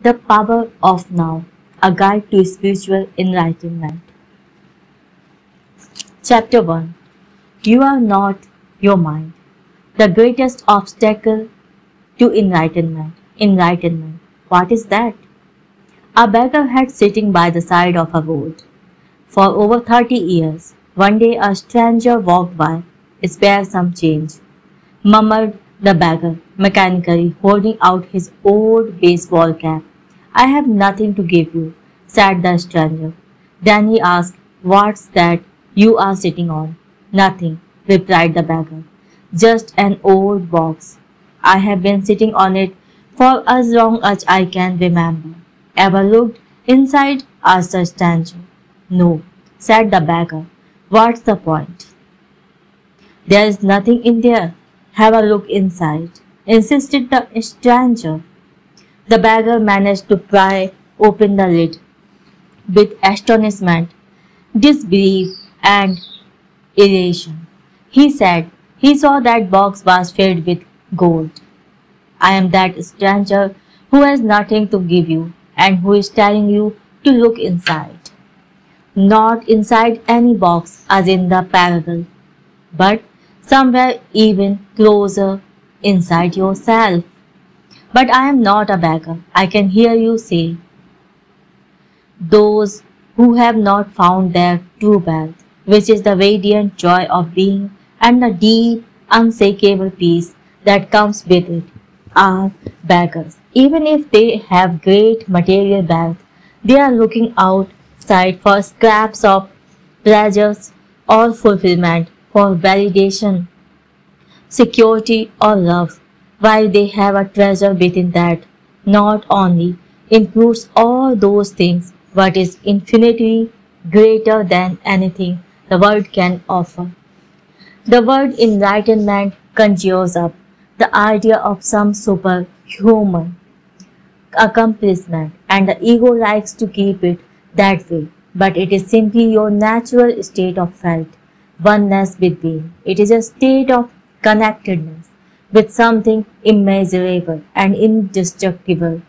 The Power of Now, a guide to spiritual enlightenment. Chapter 1. You are not your mind. The greatest obstacle to enlightenment. Enlightenment. What is that? A beggar had sitting by the side of a road. For over 30 years, one day a stranger walked by, spare some change, murmured the beggar, mechanically holding out his old baseball cap. I have nothing to give you, said the stranger. Then he asked, what's that you are sitting on? Nothing, replied the beggar. Just an old box. I have been sitting on it for as long as I can remember. Ever looked inside? Asked the stranger. No, said the beggar. What's the point? There is nothing in there. Have a look inside, insisted the stranger. The beggar managed to pry open the lid. With astonishment, disbelief, and elation, he said he saw that box was filled with gold. I am that stranger who has nothing to give you and who is telling you to look inside. Not inside any box as in the parable, but somewhere even closer inside yourself. But I am not a beggar, I can hear you say. Those who have not found their true wealth, which is the radiant joy of being and the deep, unshakable peace that comes with it, are beggars. Even if they have great material wealth, they are looking outside for scraps of pleasures or fulfillment, for validation, security, or love, while they have a treasure within that not only includes all those things but is infinitely greater than anything the world can offer. The word enlightenment conjures up the idea of some superhuman accomplishment, and the ego likes to keep it that way, but it is simply your natural state of felt oneness with being. It is a state of connectedness with something immeasurable and indestructible,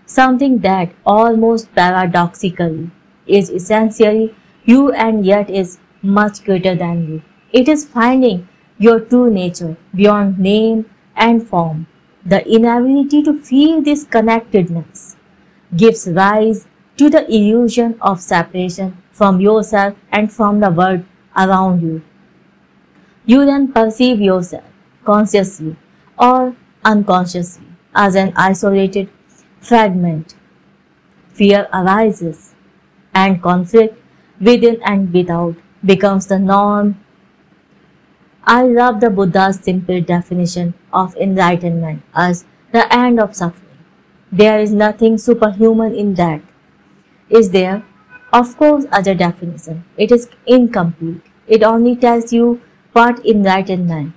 something that almost paradoxically is essentially you and yet is much greater than you. It is finding your true nature beyond name and form. The inability to feel this connectedness gives rise to the illusion of separation from yourself and from the world around you. You then perceive yourself, consciously or unconsciously, as an isolated fragment. Fear arises, and conflict within and without becomes the norm. I love the Buddha's simple definition of enlightenment as the end of suffering. There is nothing superhuman in that. Is there? Of course, as a definition, it is incomplete. It only tells you what enlightenment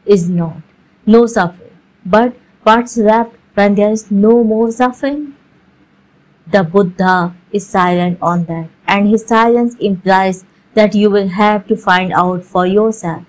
is not. No suffering. But what's left when there is no more suffering? The Buddha is silent on that, and his silence implies that you will have to find out for yourself.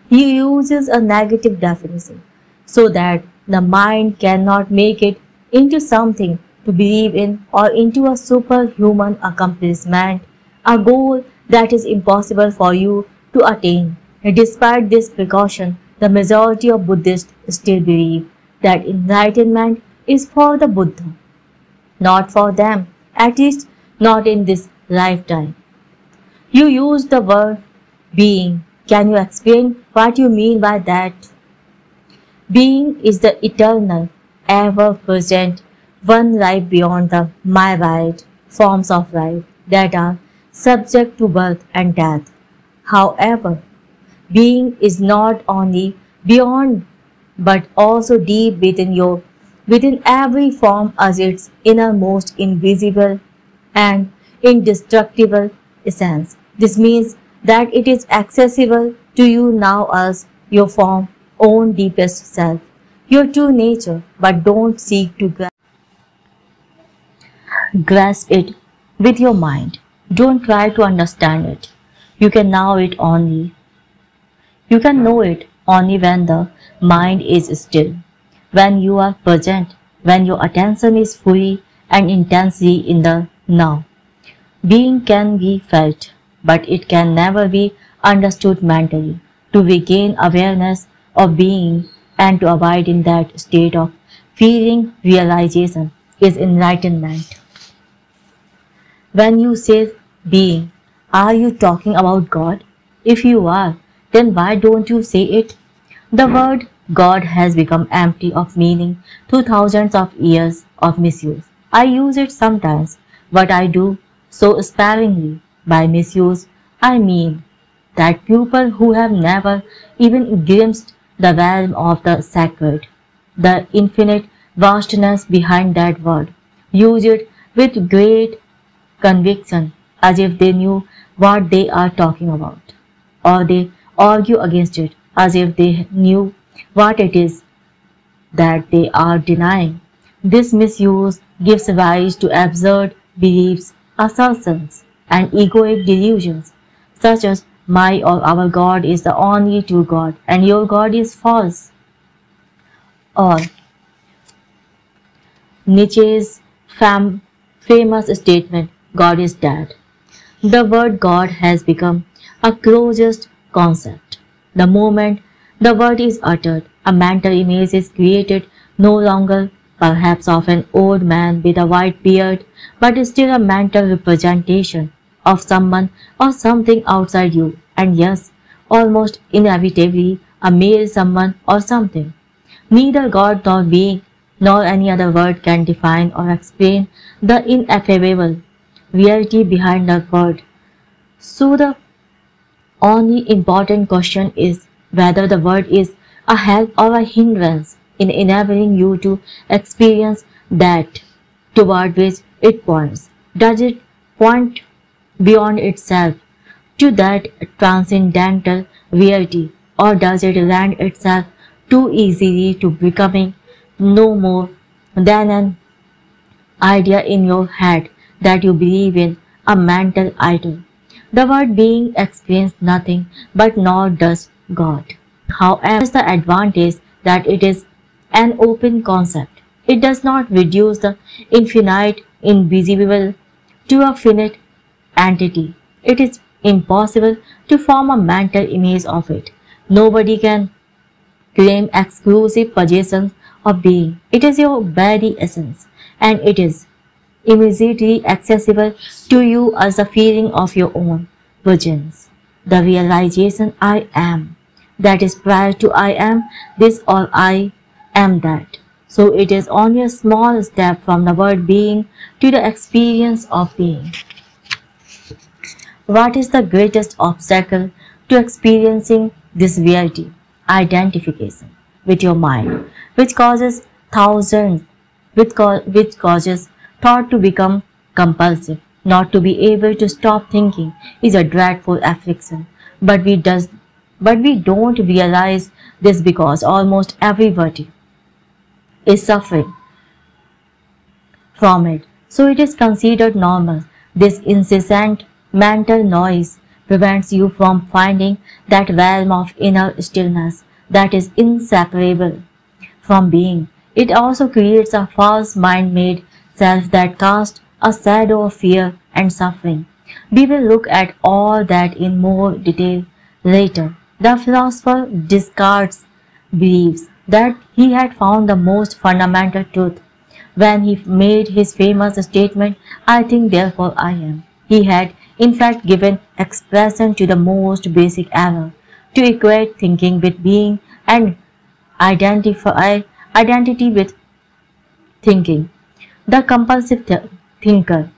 He uses a negative definition so that the mind cannot make it into something to believe in or into a superhuman accomplishment, a goal that is impossible for you to attain. Despite this precaution, the majority of Buddhists still believe that enlightenment is for the Buddha, not for them, at least not in this lifetime. You use the word being. Can you explain what you mean by that? Being is the eternal, ever-present, one life beyond the myriad forms of life that are subject to birth and death. However, being is not only beyond but also deep within every form as its innermost invisible and indestructible essence. This means that it is accessible to you now as your own deepest self, your true nature, but don't seek to grasp it with your mind. Don't try to understand it. You can know it only when the mind is still, when you are present, when your attention is fully and intensely in the now. Being can be felt, but it can never be understood mentally. To regain awareness of being and to abide in that state of feeling realization is enlightenment. When you say being, are you talking about God? If you are, then why don't you say it? The word God has become empty of meaning through thousands of years of misuse. I use it sometimes, but I do so sparingly. By misuse, I mean that people who have never even glimpsed the realm of the sacred, the infinite vastness behind that word, use it with great conviction as if they knew what they are talking about, or they argue against it as if they knew what it is that they are denying. This misuse gives rise to absurd beliefs, assertions, and egoic delusions, such as my or our God is the only true God and your God is false, or Nietzsche's famous statement, God is dead. The word God has become a closest concept. The moment the word is uttered, a mental image is created, no longer perhaps of an old man with a white beard, but still a mental representation of someone or something outside you, and yes, almost inevitably a male someone or something. Neither God nor being nor any other word can define or explain the ineffable reality behind the word. So the only important question is whether the word is a help or a hindrance in enabling you to experience that toward which it points. Does it point beyond itself to that transcendental reality, or does it lend itself too easily to becoming no more than an idea in your head that you believe in, a mental idol? The word being explains nothing, but nor does God. However, is the advantage that it is an open concept. It does not reduce the infinite invisible to a finite entity. It is impossible to form a mental image of it. Nobody can claim exclusive possession of being. It is your very essence, and it is immediately accessible to you as a feeling of your own presence. The realization I am, that is prior to I am this or I am that. So it is only a small step from the word being to the experience of being. What is the greatest obstacle to experiencing this reality? Identification with your mind, which causes which causes thought to become compulsive. Not to be able to stop thinking is a dreadful affliction, but we don't realize this because almost everybody is suffering from it. So it is considered normal. This incessant mental noise prevents you from finding that realm of inner stillness that is inseparable from being. It also creates a false mind-made self that casts a shadow of fear and suffering. We will look at all that in more detail later. The philosopher Descartes believes that he had found the most fundamental truth when he made his famous statement, I think therefore I am. He had in fact given expression to the most basic error, to equate thinking with being and identity with thinking. The compulsive thinker,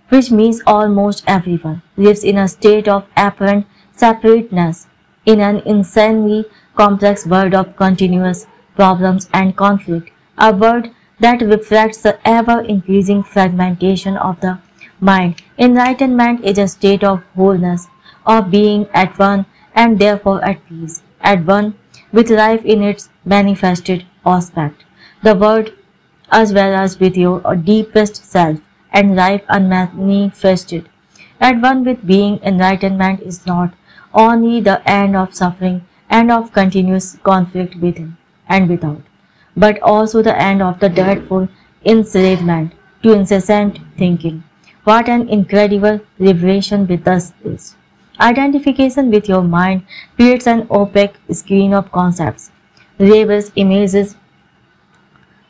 which means almost everyone, lives in a state of apparent separateness in an insanely complex world of continuous problems and conflict, a world that reflects the ever-increasing fragmentation of the mind. Enlightenment is a state of wholeness, of being at one and therefore at peace, at one with life in its manifested aspect, the world as well as with your deepest self, and life unmanifested. At one with being, enlightenment is not only the end of suffering and of continuous conflict within and without, but also the end of the dreadful enslavement to incessant thinking. What an incredible liberation with us is. Identification with your mind creates an opaque screen of concepts, labels, images,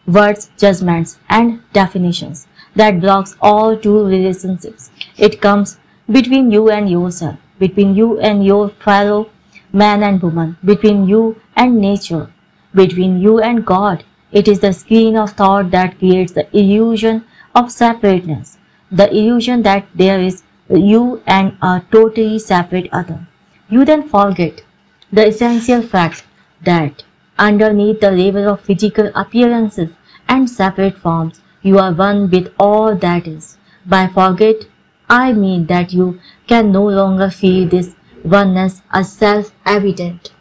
words, judgments, and definitions that blocks all true relationships. It comes between you and yourself, between you and your fellow man and woman, between you and nature, between you and God. It is the screen of thought that creates the illusion of separateness, the illusion that there is you and a totally separate other. You then forget the essential fact that underneath the label of physical appearances and separate forms, you are one with all that is. By forget, I mean that you can no longer feel this oneness as self-evident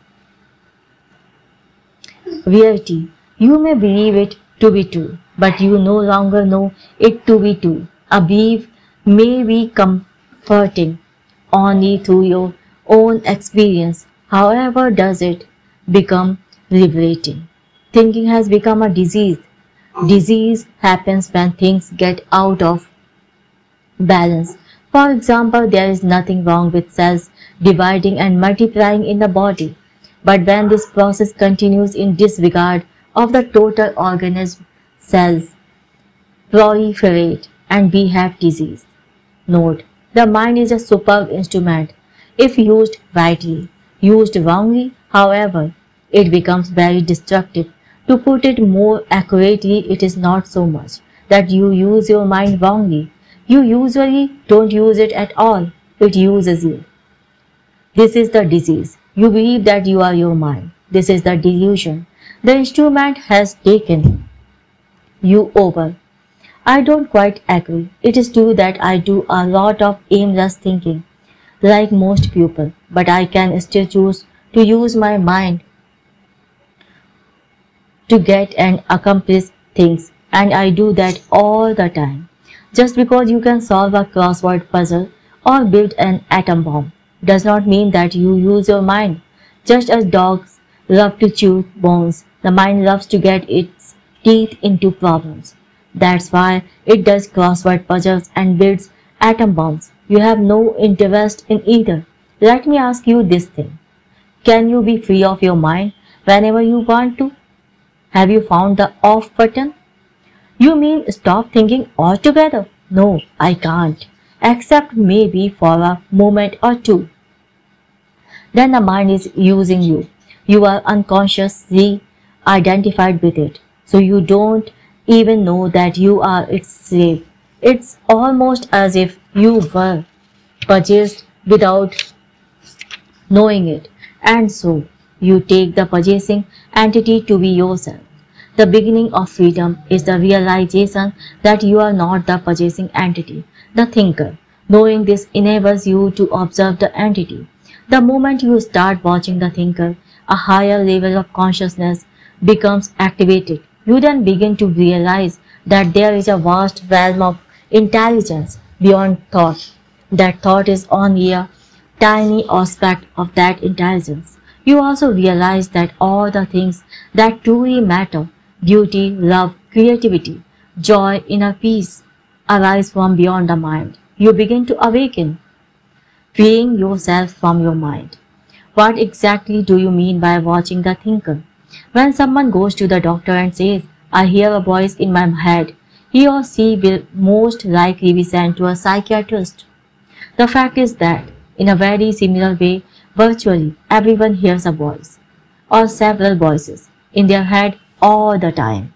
reality. You may believe it to be true, but you no longer know it to be true. A belief may be comforting only through your own experience. However, does it become liberating? Thinking has become a disease. Disease happens when things get out of balance. For example, there is nothing wrong with cells dividing and multiplying in the body. But when this process continues in disregard of the total organism, cells proliferate and we have disease. Note, the mind is a superb instrument if used rightly. Used wrongly, however, it becomes very destructive. To put it more accurately, it is not so much that you use your mind wrongly. You usually don't use it at all. It uses you. This is the disease. You believe that you are your mind. This is the delusion. The instrument has taken you over. I don't quite agree. It is true that I do a lot of aimless thinking, like most people, but I can still choose to use my mind to get and accomplish things, and I do that all the time. Just because you can solve a crossword puzzle or build an atom bomb does not mean that you use your mind. Just as dogs love to chew bones, the mind loves to get its teeth into problems. That's why it does crossword puzzles and builds atom bombs. You have no interest in either. Let me ask you this thing. Can you be free of your mind whenever you want to? Have you found the off button? You mean stop thinking altogether? No, I can't. Except maybe for a moment or two. Then the mind is using you. You are unconsciously identified with it. So you don't even know that you are its slave. It's almost as if you were purchased without knowing it. And so you take the purchasing entity to be yourself. The beginning of freedom is the realization that you are not the purchasing entity, the thinker. Knowing this enables you to observe the entity. The moment you start watching the thinker, a higher level of consciousness becomes activated. You then begin to realize that there is a vast realm of intelligence beyond thought. That thought is only a tiny aspect of that intelligence. You also realize that all the things that truly matter, beauty, love, creativity, joy, inner peace, arise from beyond the mind. You begin to awaken, freeing yourself from your mind. What exactly do you mean by watching the thinker? When someone goes to the doctor and says, I hear a voice in my head, he or she will most likely be sent to a psychiatrist. The fact is that, in a very similar way, virtually everyone hears a voice, or several voices, in their head all the time.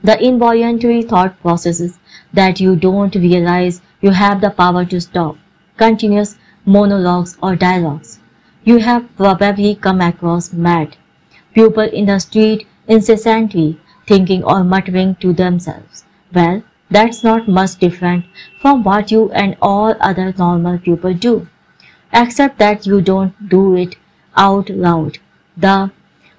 The involuntary thought processes that you don't realize you have the power to stop, continuous monologues or dialogues. You have probably come across mad people in the street incessantly thinking or muttering to themselves. Well, that's not much different from what you and all other normal people do, except that you don't do it out loud. The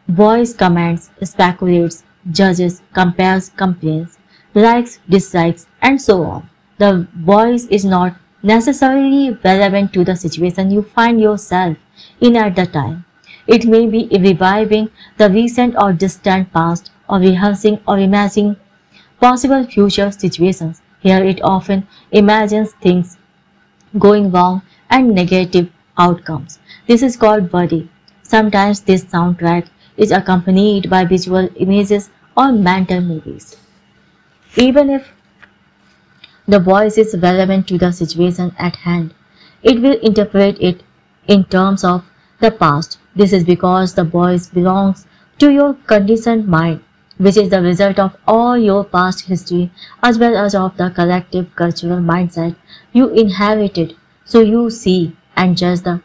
voice comments, speculates, judges, compares, complains, likes, dislikes, and so on. The voice is not necessarily relevant to the situation you find yourself in at the time. It may be reviving the recent or distant past, or rehearsing or imagining possible future situations. Here it often imagines things going wrong and negative outcomes. This is called body. Sometimes this soundtrack is accompanied by visual images or mental movies. Even if the voice is relevant to the situation at hand, it will interpret it in terms of the past. This is because the voice belongs to your conditioned mind, which is the result of all your past history as well as of the collective cultural mindset you inherited. So you see and judge the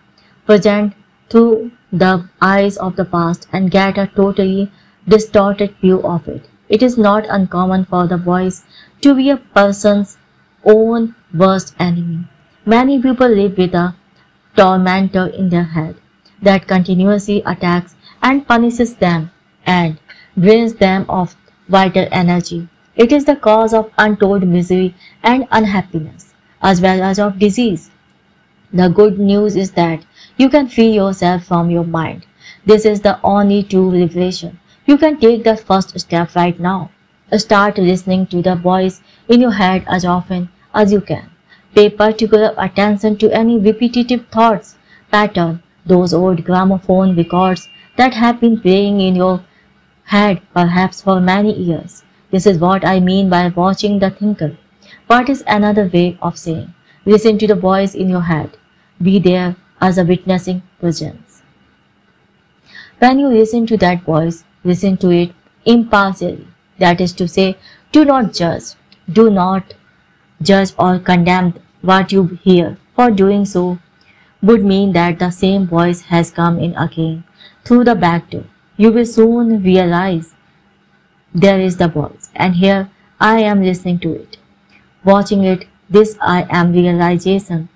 present through the eyes of the past and get a totally distorted view of it. It is not uncommon for the voice to be a person's own worst enemy. Many people live with a tormentor in their head that continuously attacks and punishes them and drains them of vital energy. It is the cause of untold misery and unhappiness, as well as of disease. The good news is that you can free yourself from your mind. This is the only true liberation. You can take the first step right now. Start listening to the voice in your head as often as you can. Pay particular attention to any repetitive thoughts, pattern, those old gramophone records that have been playing in your head perhaps for many years. This is what I mean by watching the thinker. What is another way of saying? Listen to the voice in your head. Be there as a witnessing presence. When you listen to that voice, listen to it impartially. That is to say, do not judge. Do not judge or condemn what you hear. For doing so would mean that the same voice has come in again through the back door. You will soon realize there is the voice, and here I am listening to it, watching it. This I am realization,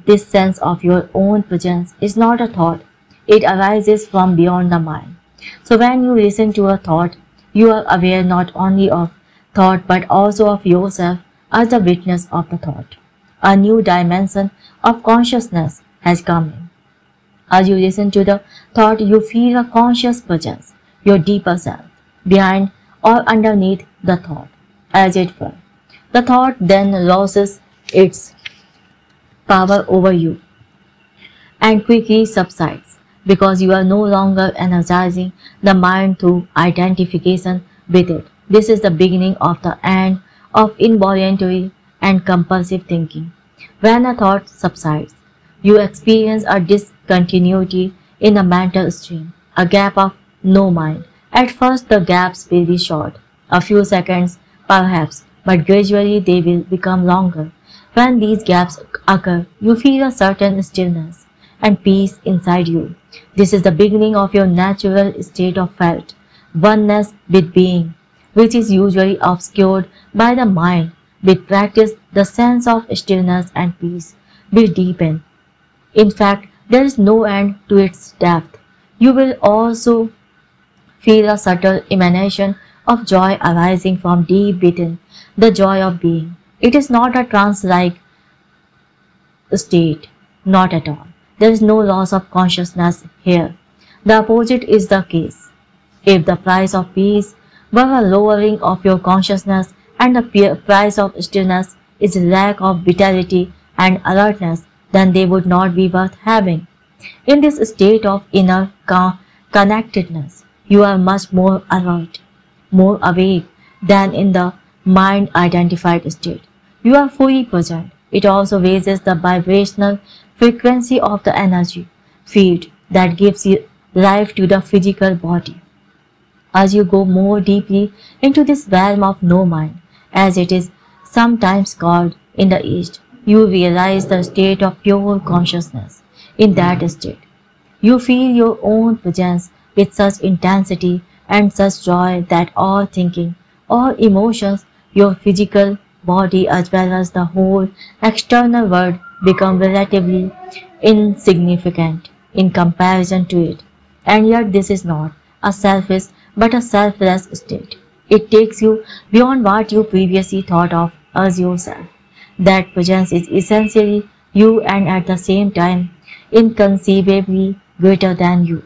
this sense of your own presence is not a thought. It arises from beyond the mind. So when you listen to a thought, you are aware not only of thought but also of yourself as the witness of the thought. A new dimension of consciousness has come in. As you listen to the thought, you feel a conscious presence, your deeper self, behind or underneath the thought, as it were. The thought then loses its power over you and quickly subsides because you are no longer energizing the mind through identification with it. This is the beginning of the end of involuntary and compulsive thinking. When a thought subsides, you experience a discontinuity in the mental stream, a gap of no mind. At first the gaps will be short, a few seconds perhaps, but gradually they will become longer. When these gaps occur, you feel a certain stillness and peace inside you. This is the beginning of your natural state of felt oneness with being, which is usually obscured by the mind. With practice, the sense of stillness and peace will deepen. In fact, there is no end to its depth. You will also feel a subtle emanation of joy arising from deep within, the joy of being. It is not a trance-like state, not at all. There is no loss of consciousness here. The opposite is the case. If the price of peace were a lowering of your consciousness and the price of stillness is lack of vitality and alertness, then they would not be worth having. In this state of inner connectedness, you are much more alert, more awake than in the mind-identified state. You are fully present. It also raises the vibrational frequency of the energy field that gives life to the physical body. As you go more deeply into this realm of no mind, as it is sometimes called in the East, you realize the state of pure consciousness. In that state, you feel your own presence with such intensity and such joy that all thinking, all emotions, your physical body as well as the whole external world become relatively insignificant in comparison to it. And yet this is not a selfish but a selfless state. It takes you beyond what you previously thought of as yourself. That presence is essentially you and at the same time inconceivably greater than you.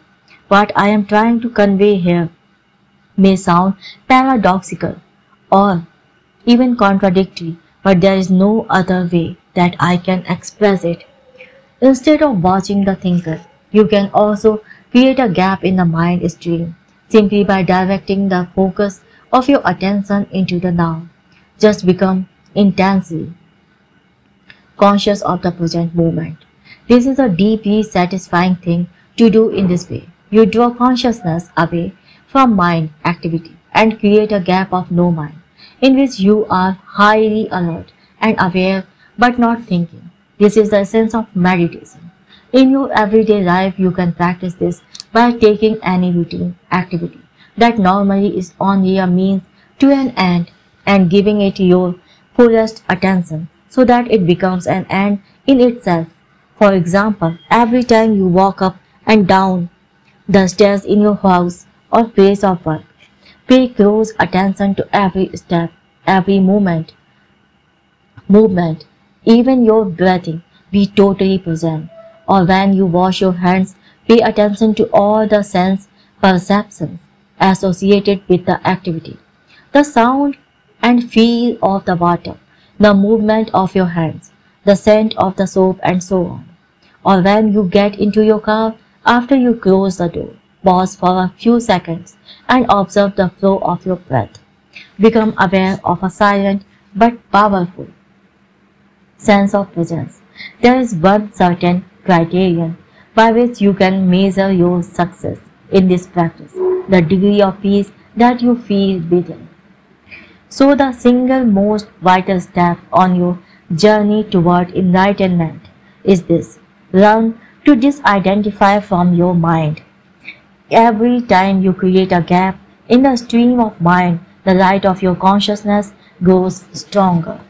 What I am trying to convey here may sound paradoxical or even contradictory, but there is no other way that I can express it. Instead of watching the thinker, you can also create a gap in the mind stream simply by directing the focus of your attention into the now. Just become intensely conscious of the present moment. This is a deeply satisfying thing to do in this way. You draw consciousness away from mind activity and create a gap of no mind, in which you are highly alert and aware but not thinking. This is the essence of meditation. In your everyday life, you can practice this by taking any routine activity that normally is only a means to an end and giving it your fullest attention so that it becomes an end in itself. For example, every time you walk up and down the stairs in your house or place of work, pay close attention to every step, every movement, even your breathing, be totally present. Or when you wash your hands, pay attention to all the sense perceptions associated with the activity. The sound and feel of the water, the movement of your hands, the scent of the soap and so on. Or when you get into your car, after you close the door, pause for a few seconds and observe the flow of your breath. Become aware of a silent but powerful sense of presence. There is one certain criterion by which you can measure your success in this practice, the degree of peace that you feel within. So the single most vital step on your journey toward enlightenment is this: learn to disidentify from your mind. Every time you create a gap in the stream of mind, the light of your consciousness grows stronger.